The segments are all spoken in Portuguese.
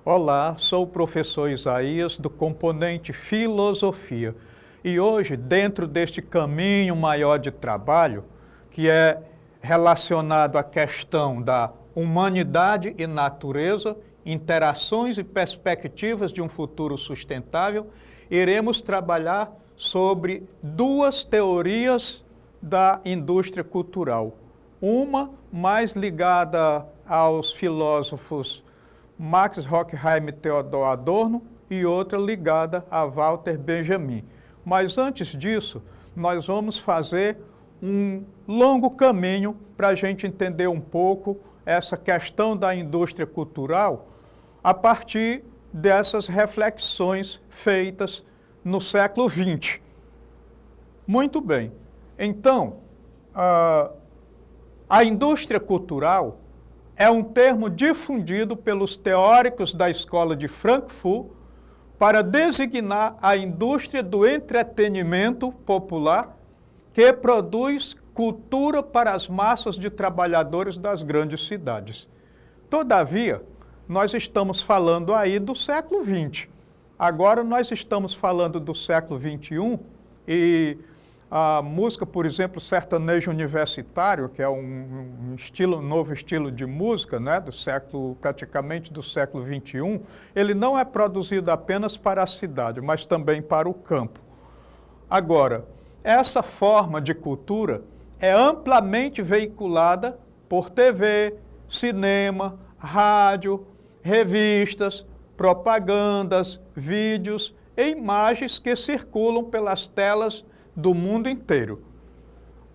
Olá, sou o professor Isaías do componente Filosofia e hoje, dentro deste caminho maior de trabalho, que é relacionado à questão da humanidade e natureza, interações e perspectivas de um futuro sustentável, iremos trabalhar sobre duas teorias da indústria cultural. Uma mais ligada aos filósofos Max Horkheim e Theodor Adorno e outra ligada a Walter Benjamin. Mas antes disso, nós vamos fazer um longo caminho para a gente entender um pouco essa questão da indústria cultural a partir dessas reflexões feitas no século XX. Muito bem. Então, a indústria cultural é um termo difundido pelos teóricos da Escola de Frankfurt para designar a indústria do entretenimento popular que produz cultura para as massas de trabalhadores das grandes cidades. Todavia, nós estamos falando aí do século XX. Agora nós estamos falando do século XXI e a música, por exemplo, sertanejo universitário, que é um novo estilo de música, né, praticamente do século XXI, ele não é produzido apenas para a cidade, mas também para o campo. Agora, essa forma de cultura é amplamente veiculada por TV, cinema, rádio, revistas, propagandas, vídeos e imagens que circulam pelas telas do mundo inteiro.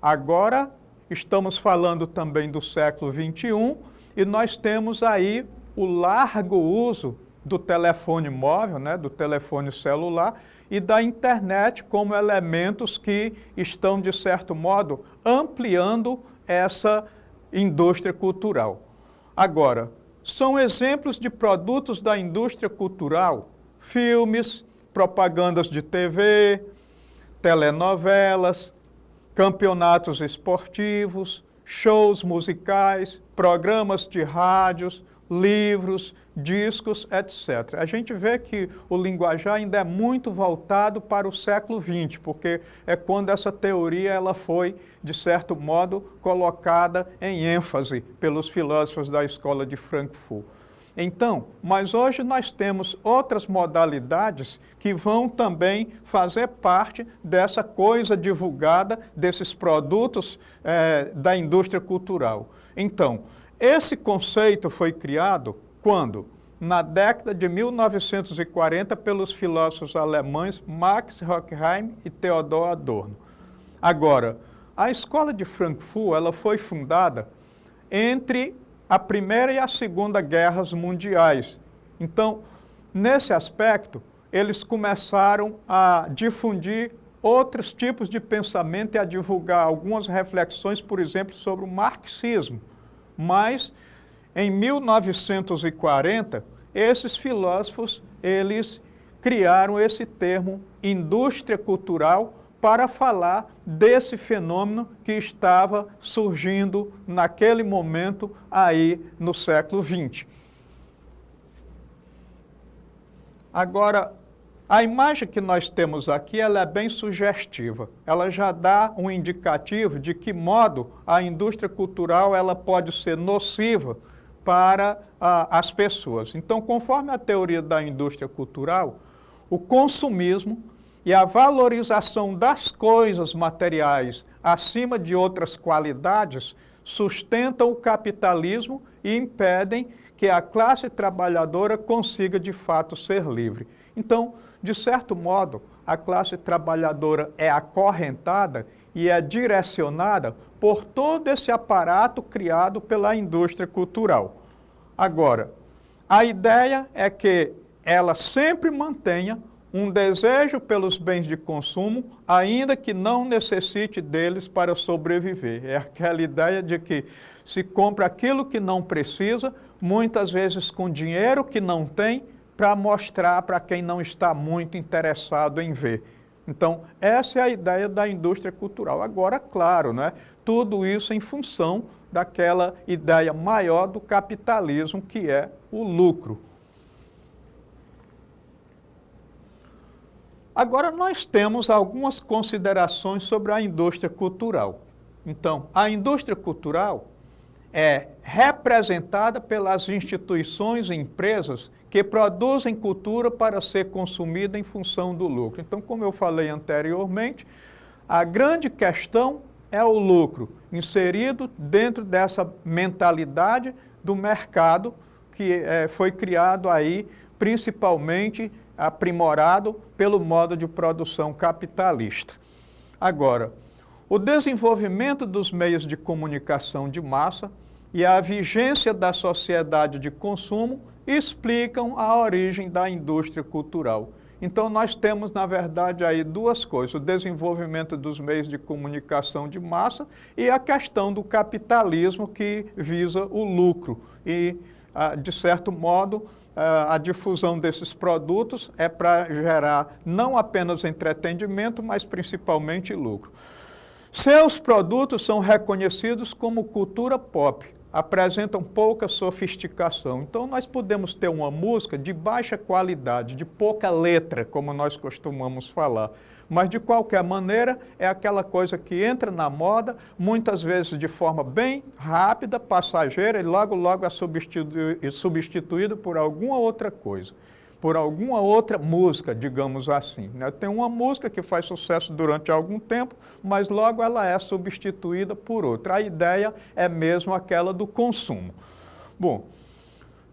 Agora, estamos falando também do século XXI e nós temos aí o largo uso do telefone móvel, né, do telefone celular e da internet como elementos que estão, de certo modo, ampliando essa indústria cultural. Agora, são exemplos de produtos da indústria cultural, filmes, propagandas de TV, telenovelas, campeonatos esportivos, shows musicais, programas de rádios, livros, discos, etc. A gente vê que o linguajar ainda é muito voltado para o século XX, porque é quando essa teoria ela foi, de certo modo, colocada em ênfase pelos filósofos da Escola de Frankfurt. Então, mas hoje nós temos outras modalidades que vão também fazer parte dessa coisa divulgada, desses produtos da indústria cultural. Então, esse conceito foi criado quando? Na década de 1940 pelos filósofos alemães Max Horkheim e Theodor Adorno. Agora, a Escola de Frankfurt ela foi fundada entre a Primeira e a Segunda Guerras Mundiais. Então, nesse aspecto, eles começaram a difundir outros tipos de pensamento e a divulgar algumas reflexões, por exemplo, sobre o marxismo. Mas, em 1940, esses filósofos, eles criaram esse termo indústria cultural para falar desse fenômeno que estava surgindo naquele momento aí no século XX. Agora, a imagem que nós temos aqui, ela é bem sugestiva. Ela já dá um indicativo de que modo a indústria cultural ela pode ser nociva para as pessoas. Então, conforme a teoria da indústria cultural, o consumismo e a valorização das coisas materiais acima de outras qualidades sustentam o capitalismo e impedem que a classe trabalhadora consiga de fato ser livre. Então, de certo modo, a classe trabalhadora é acorrentada e é direcionada por todo esse aparato criado pela indústria cultural. Agora, a ideia é que ela sempre mantenha um desejo pelos bens de consumo, ainda que não necessite deles para sobreviver. É aquela ideia de que se compra aquilo que não precisa, muitas vezes com dinheiro que não tem, para mostrar para quem não está muito interessado em ver. Então, essa é a ideia da indústria cultural. Agora, claro, né, tudo isso em função daquela ideia maior do capitalismo, que é o lucro. Agora, nós temos algumas considerações sobre a indústria cultural. Então, a indústria cultural é representada pelas instituições e empresas que produzem cultura para ser consumida em função do lucro. Então, como eu falei anteriormente, a grande questão é o lucro inserido dentro dessa mentalidade do mercado que foi criado aí, principalmente aprimorado pelo modo de produção capitalista. Agora, o desenvolvimento dos meios de comunicação de massa e a vigência da sociedade de consumo explicam a origem da indústria cultural. Então, nós temos, na verdade, aí duas coisas: o desenvolvimento dos meios de comunicação de massa e a questão do capitalismo que visa o lucro. E, de certo modo, a difusão desses produtos é para gerar não apenas entretenimento, mas principalmente lucro. Seus produtos são reconhecidos como cultura pop, apresentam pouca sofisticação. Então, nós podemos ter uma música de baixa qualidade, de pouca letra, como nós costumamos falar. Mas, de qualquer maneira, é aquela coisa que entra na moda, muitas vezes de forma bem rápida, passageira, e logo, logo é substituído por alguma outra coisa, por alguma outra música, digamos assim. Tem uma música que faz sucesso durante algum tempo, mas logo ela é substituída por outra. A ideia é mesmo aquela do consumo. Bom,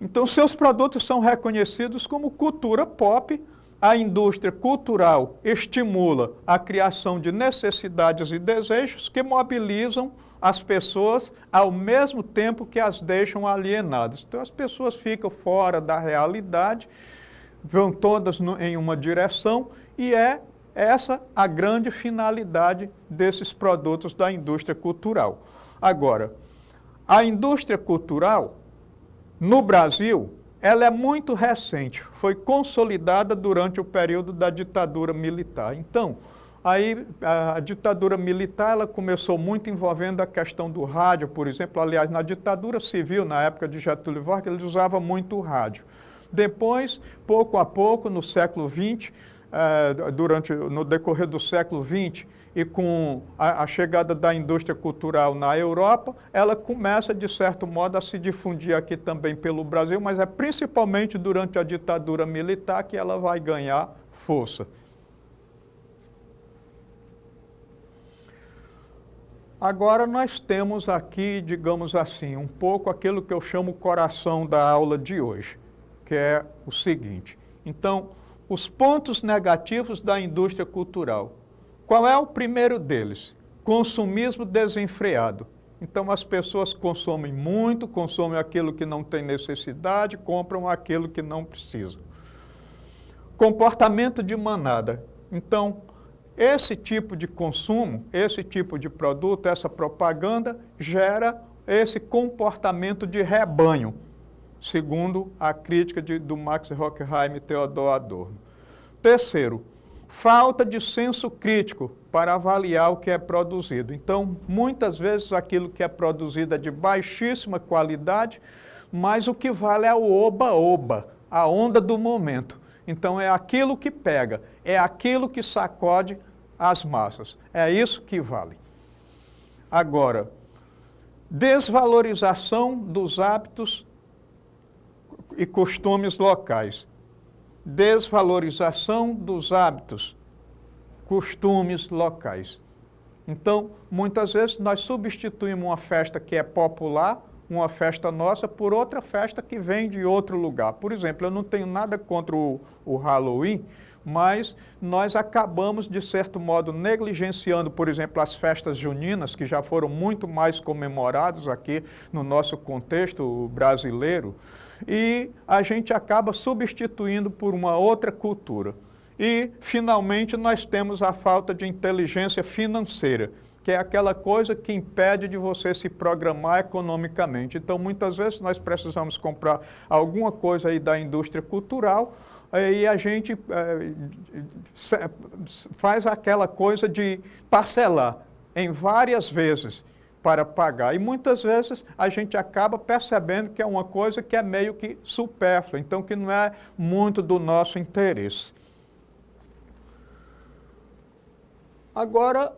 então seus produtos são reconhecidos como cultura pop. A indústria cultural estimula a criação de necessidades e desejos que mobilizam as pessoas ao mesmo tempo que as deixam alienadas. Então as pessoas ficam fora da realidade, vão todas em uma direção, e é essa a grande finalidade desses produtos da indústria cultural. Agora, a indústria cultural, no Brasil, ela é muito recente, foi consolidada durante o período da ditadura militar. Então, aí a ditadura militar ela começou muito envolvendo a questão do rádio, por exemplo. Aliás, na ditadura civil, na época de Getúlio Vargas, eles usavam muito o rádio. Depois, pouco a pouco, no século XX, no decorrer do século XX, e com a chegada da indústria cultural na Europa, ela começa, de certo modo, a se difundir aqui também pelo Brasil, mas é principalmente durante a ditadura militar que ela vai ganhar força. Agora nós temos aqui, digamos assim, um pouco aquilo que eu chamo o coração da aula de hoje, que é o seguinte. Então, os pontos negativos da indústria cultural. Qual é o primeiro deles? Consumismo desenfreado. Então, as pessoas consomem muito, consomem aquilo que não tem necessidade, compram aquilo que não precisam. Comportamento de manada. Então, esse tipo de consumo, esse tipo de produto, essa propaganda, gera esse comportamento de rebanho, segundo a crítica do Max Horkheim e Theodor Adorno. Terceiro, falta de senso crítico para avaliar o que é produzido. Então, muitas vezes aquilo que é produzido é de baixíssima qualidade, mas o que vale é o oba-oba, a onda do momento. Então, é aquilo que pega, é aquilo que sacode as massas. É isso que vale. Agora, desvalorização dos hábitos e costumes locais. Desvalorização dos hábitos, costumes locais. Então, muitas vezes nós substituímos uma festa que é popular, uma festa nossa, por outra festa que vem de outro lugar. Por exemplo, eu não tenho nada contra o Halloween, mas nós acabamos, de certo modo, negligenciando, por exemplo, as festas juninas, que já foram muito mais comemoradas aqui no nosso contexto brasileiro, e a gente acaba substituindo por uma outra cultura. E, finalmente, nós temos a falta de inteligência financeira, que é aquela coisa que impede de você se programar economicamente. Então, muitas vezes, nós precisamos comprar alguma coisa aí da indústria cultural, e a gente faz aquela coisa de parcelar em várias vezes para pagar. E muitas vezes a gente acaba percebendo que é uma coisa que é meio que supérflua, então que não é muito do nosso interesse. Agora,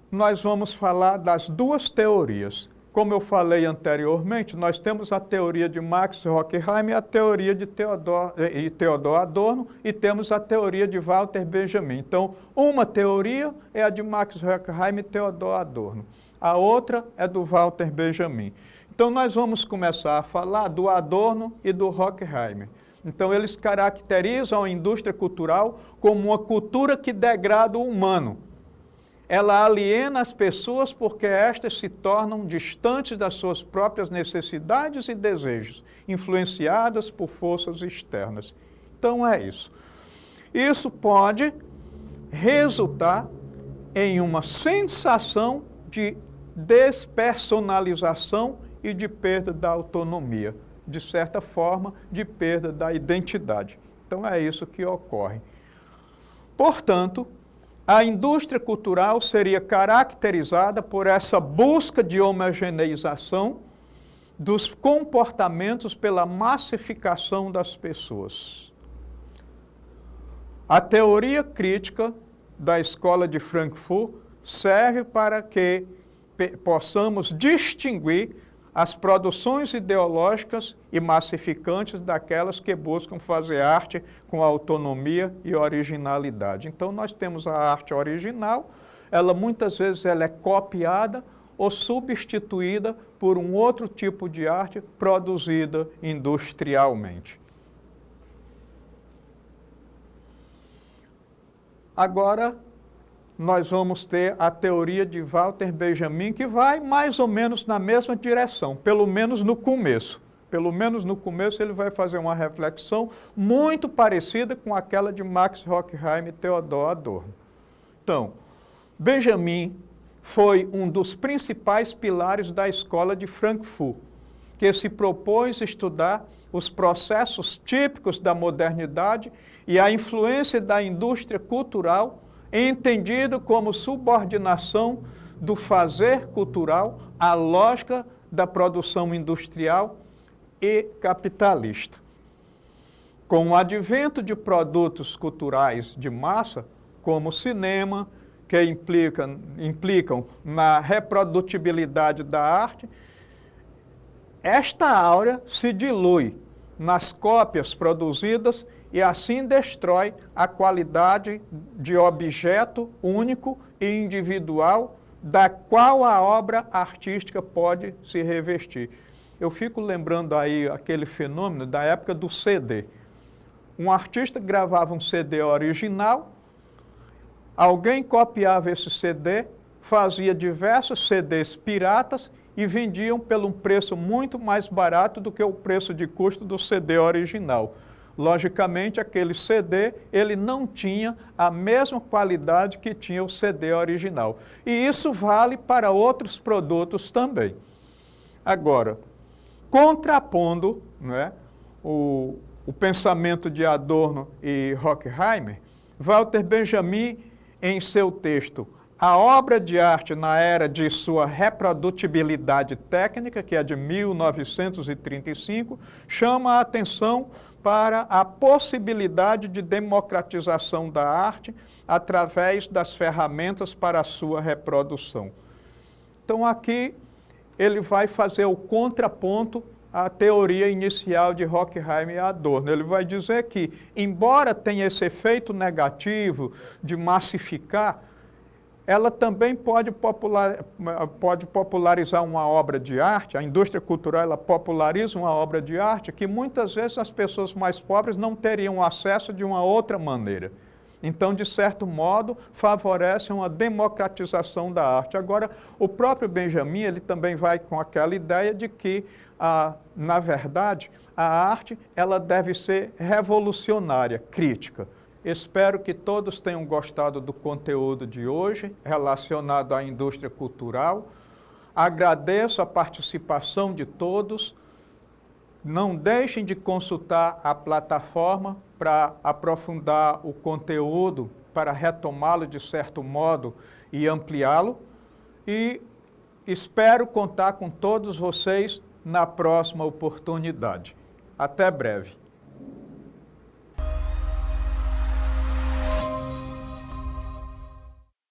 nós vamos falar das duas teorias. Como eu falei anteriormente, nós temos a teoria de Max Horkheim e a teoria de Theodor Adorno, e temos a teoria de Walter Benjamin. Então, uma teoria é a de Max Horkheim e Theodor Adorno. A outra é do Walter Benjamin. Então, nós vamos começar a falar do Adorno e do Horkheim. Então, eles caracterizam a indústria cultural como uma cultura que degrada o humano. Ela aliena as pessoas porque estas se tornam distantes das suas próprias necessidades e desejos, influenciadas por forças externas. Então é isso. Isso pode resultar em uma sensação de despersonalização e de perda da autonomia, de certa forma, de perda da identidade. Então é isso que ocorre. Portanto, a indústria cultural seria caracterizada por essa busca de homogeneização dos comportamentos pela massificação das pessoas. A teoria crítica da Escola de Frankfurt serve para que possamos distinguir as produções ideológicas e massificantes daquelas que buscam fazer arte com autonomia e originalidade. Então, nós temos a arte original, ela muitas vezes ela é copiada ou substituída por um outro tipo de arte produzida industrialmente. Agora, nós vamos ter a teoria de Walter Benjamin, que vai mais ou menos na mesma direção, pelo menos no começo. Pelo menos no começo ele vai fazer uma reflexão muito parecida com aquela de Max Horkheim e Theodor Adorno. Então, Benjamin foi um dos principais pilares da Escola de Frankfurt, que se propôs estudar os processos típicos da modernidade e a influência da indústria cultural, entendido como subordinação do fazer cultural à lógica da produção industrial e capitalista. Com o advento de produtos culturais de massa, como o cinema, que implicam na reprodutibilidade da arte, esta áurea se dilui nas cópias produzidas e assim destrói a qualidade de objeto único e individual da qual a obra artística pode se revestir. Eu fico lembrando aí aquele fenômeno da época do CD. Um artista gravava um CD original, alguém copiava esse CD, fazia diversos CDs piratas e vendiam pelo um preço muito mais barato do que o preço de custo do CD original. Logicamente, aquele CD, ele não tinha a mesma qualidade que tinha o CD original. E isso vale para outros produtos também. Agora, contrapondo, né, o pensamento de Adorno e Horkheim, Walter Benjamin, em seu texto A Obra de Arte na Era de Sua Reprodutibilidade Técnica, que é de 1935, chama a atenção para a possibilidade de democratização da arte através das ferramentas para a sua reprodução. Então, aqui ele vai fazer o contraponto à teoria inicial de Horkheim e Adorno. Ele vai dizer que, embora tenha esse efeito negativo de massificar, ela também pode popularizar uma obra de arte, a indústria cultural ela populariza uma obra de arte que muitas vezes as pessoas mais pobres não teriam acesso de uma outra maneira. Então, de certo modo, favorece uma democratização da arte. Agora, o próprio Benjamin, ele também vai com aquela ideia de que, na verdade, a arte ela deve ser revolucionária, crítica. Espero que todos tenham gostado do conteúdo de hoje relacionado à indústria cultural. Agradeço a participação de todos. Não deixem de consultar a plataforma para aprofundar o conteúdo, para retomá-lo de certo modo e ampliá-lo. E espero contar com todos vocês na próxima oportunidade. Até breve.